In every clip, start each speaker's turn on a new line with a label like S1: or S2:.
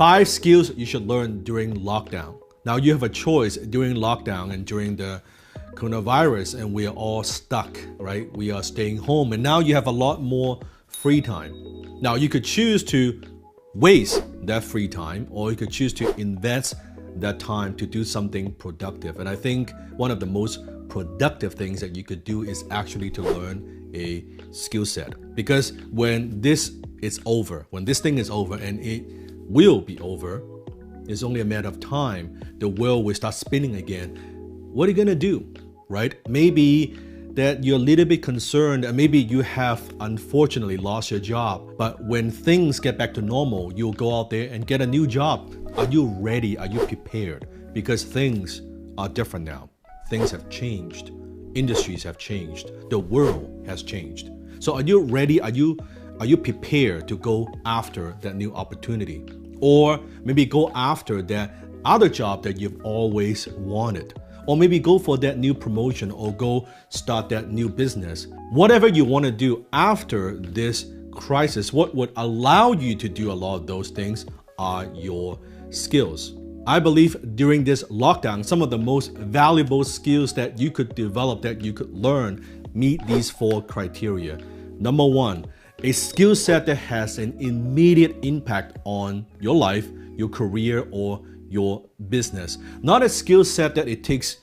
S1: 5 skills you should learn during lockdown. Now you have a choice during lockdown and during the coronavirus, and we are all stuck, right? We are staying home, and now you have a lot more free time. Now you could choose to waste that free time, or you could choose to invest that time to do something productive. And I think one of the most productive things that you could do is actually to learn a skill set. Because when this is over, when this thing is over, and it will be over, it's only a matter of time, the world will start spinning again. What are you gonna do, right? Maybe that you're a little bit concerned, and maybe you have unfortunately lost your job. But when things get back to normal, you'll go out there and get a new job. Are you ready? Are you prepared? Because things are different now. Things have changed. Industries have changed. The world has changed. So are you ready? Are you prepared to go after that new opportunity? Or maybe go after that other job that you've always wanted? Or maybe go for that new promotion, or go start that new business. Whatever you want to do after this crisis, what would allow you to do a lot of those things are your skills. I believe during this lockdown, some of the most valuable skills that you could develop, that you could learn, meet these 4 criteria. Number 1, a skill set that has an immediate impact on your life, your career, or your business. Not a skill set that it takes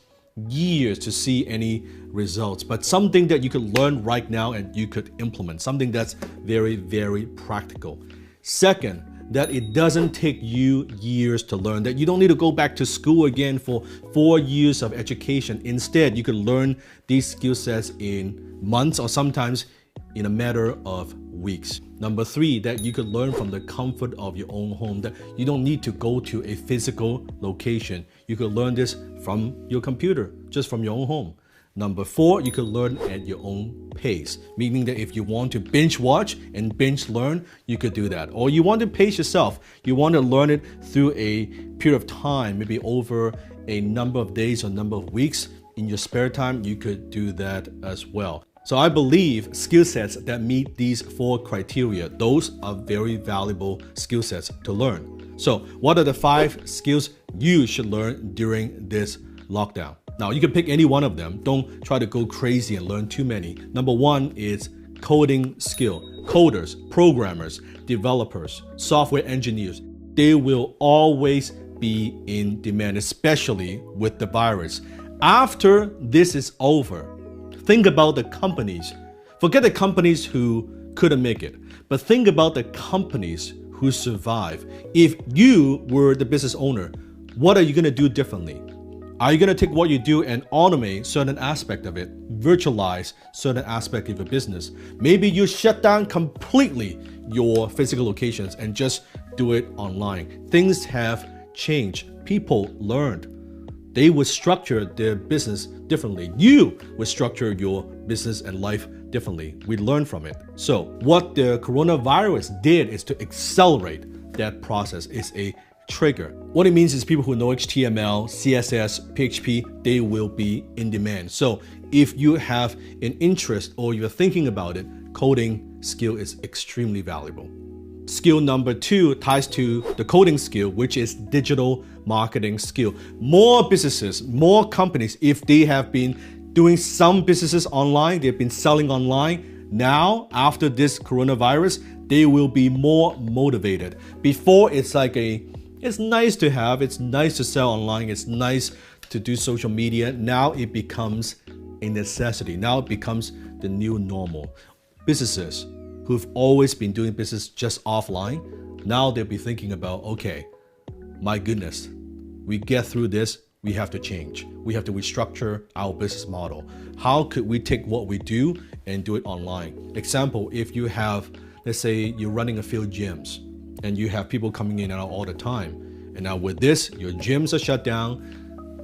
S1: years to see any results, but something that you could learn right now and you could implement, something that's very, very practical. Second, that it doesn't take you years to learn, that you don't need to go back to school again for 4 years of education. Instead, you can learn these skill sets in months, or sometimes in a matter of weeks. Number 3, that you could learn from the comfort of your own home, that you don't need to go to a physical location. You could learn this from your computer, just from your own home. Number 4, you could learn at your own pace, meaning that if you want to binge watch and binge learn, you could do that. Or you want to pace yourself, you want to learn it through a period of time, maybe over a number of days or number of weeks in your spare time, you could do that as well. So I believe skill sets that meet these 4 criteria, those are very valuable skill sets to learn. So what are the 5 skills you should learn during this lockdown? Now you can pick any one of them. Don't try to go crazy and learn too many. Number 1 is coding skill. Coders, programmers, developers, software engineers, they will always be in demand, especially with the virus. After this is over, think about the companies. Forget the companies who couldn't make it, but think about the companies who survive. If you were the business owner, what are you going to do differently? Are you going to take what you do and automate certain aspect of it, virtualize certain aspect of your business? Maybe you shut down completely your physical locations and just do it online. Things have changed. People learned. They would structure their business differently. You would structure your business and life differently. We learn from it. So what the coronavirus did is to accelerate that process. It's a trigger. What it means is people who know HTML, CSS, PHP, they will be in demand. So if you have an interest or you're thinking about it, coding skill is extremely valuable. Skill number 2 ties to the coding skill, which is digital marketing skill. More businesses, more companies, if they have been doing some businesses online, they've been selling online, now after this coronavirus, they will be more motivated. Before, it's nice to have, it's nice to sell online, it's nice to do social media. Now it becomes a necessity. Now it becomes the new normal. Businesses who've always been doing business just offline, now they'll be thinking about, okay, my goodness, we get through this, we have to change. We have to restructure our business model. How could we take what we do and do it online? Example, if you have, let's say you're running a few gyms and you have people coming in and out all the time. And now with this, your gyms are shut down.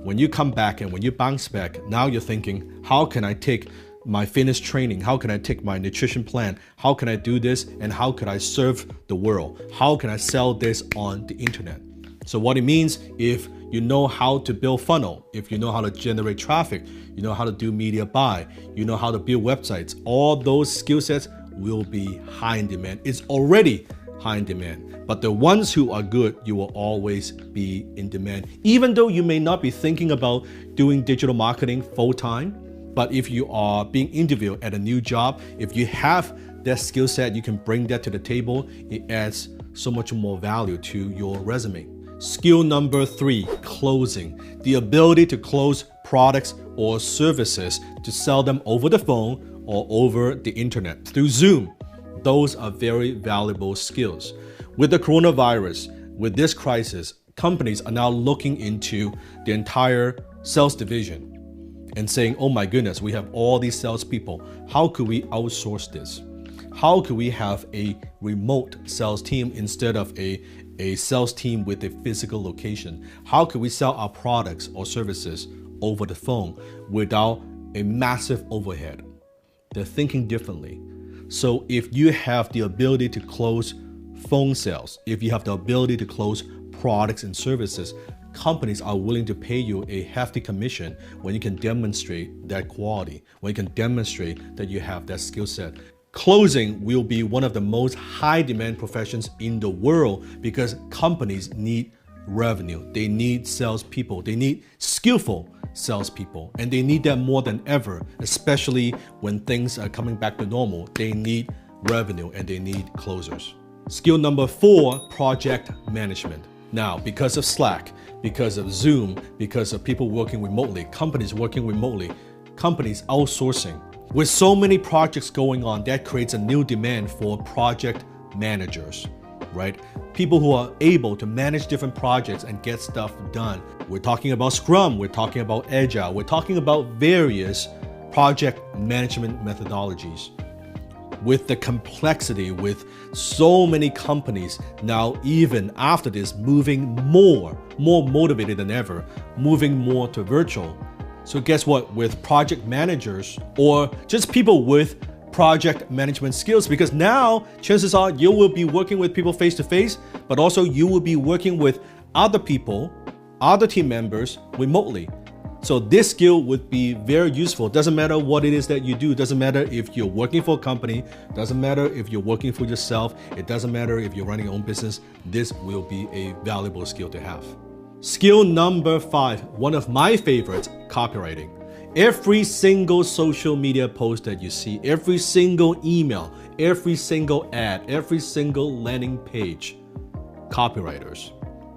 S1: When you come back and when you bounce back, now you're thinking, how can I take my fitness training? How can I take my nutrition plan? How can I do this? And how could I serve the world? How can I sell this on the internet? So what it means, if you know how to build funnel, if you know how to generate traffic, you know how to do media buy, you know how to build websites, all those skill sets will be high in demand. It's already high in demand. But the ones who are good, you will always be in demand. Even though you may not be thinking about doing digital marketing full-time, but if you are being interviewed at a new job, if you have that skill set, you can bring that to the table. It adds so much more value to your resume. Skill number 3, closing. The ability to close products or services to sell them over the phone or over the internet through Zoom. Those are very valuable skills. With the coronavirus, with this crisis, companies are now looking into the entire sales division and saying, oh my goodness, we have all these salespeople. How could we outsource this? How could we have a remote sales team instead of a sales team with a physical location? How could we sell our products or services over the phone without a massive overhead? They're thinking differently. So if you have the ability to close phone sales, if you have the ability to close products and services, companies are willing to pay you a hefty commission when you can demonstrate that quality, when you can demonstrate that you have that skill set. Closing will be one of the most high demand professions in the world because companies need revenue. They need salespeople. They need skillful salespeople, and they need that more than ever, especially when things are coming back to normal. They need revenue and they need closers. Skill number 4, project management. Now, because of Slack, because of Zoom, because of people working remotely, companies working remotely, companies outsourcing. With so many projects going on, that creates a new demand for project managers, right? People who are able to manage different projects and get stuff done. We're talking about Scrum, we're talking about Agile, we're talking about various project management methodologies. With the complexity, with so many companies now, even after this, moving more motivated than ever, moving more to virtual. So guess what? With project managers or just people with project management skills, because now chances are you will be working with people face to face, but also you will be working with other people, other team members remotely. So this skill would be very useful. Doesn't matter what it is that you do. Doesn't matter if you're working for a company. Doesn't matter if you're working for yourself. It doesn't matter if you're running your own business. This will be a valuable skill to have. Skill number 5, one of my favorites, copywriting. Every single social media post that you see, every single email, every single ad, every single landing page, copywriters.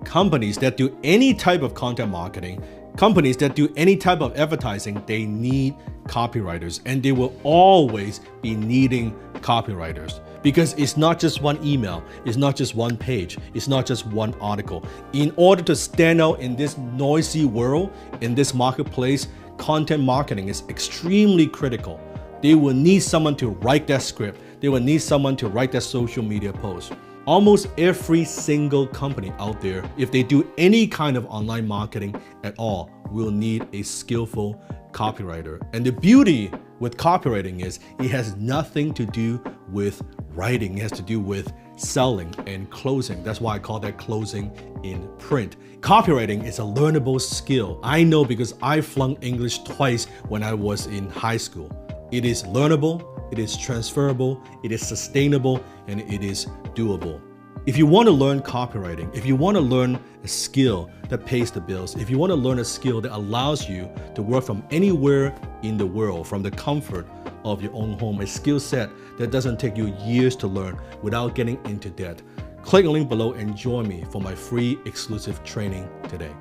S1: Companies that do any type of content marketing, companies that do any type of advertising, they need copywriters, and they will always be needing copywriters because it's not just one email, it's not just one page, it's not just one article. In order to stand out in this noisy world, in this marketplace, content marketing is extremely critical. They will need someone to write that script. They will need someone to write that social media post. Almost every single company out there, if they do any kind of online marketing at all, will need a skillful copywriter. And the beauty with copywriting is it has nothing to do with writing. It has to do with selling and closing. That's why I call that closing in print. Copywriting is a learnable skill. I know because I flunked English twice when I was in high school. It is learnable, it is transferable, it is sustainable, and it is doable. If you want to learn copywriting, if you want to learn a skill that pays the bills, if you want to learn a skill that allows you to work from anywhere in the world, from the comfort of your own home, a skill set that doesn't take you years to learn without getting into debt, click the link below and join me for my free exclusive training today.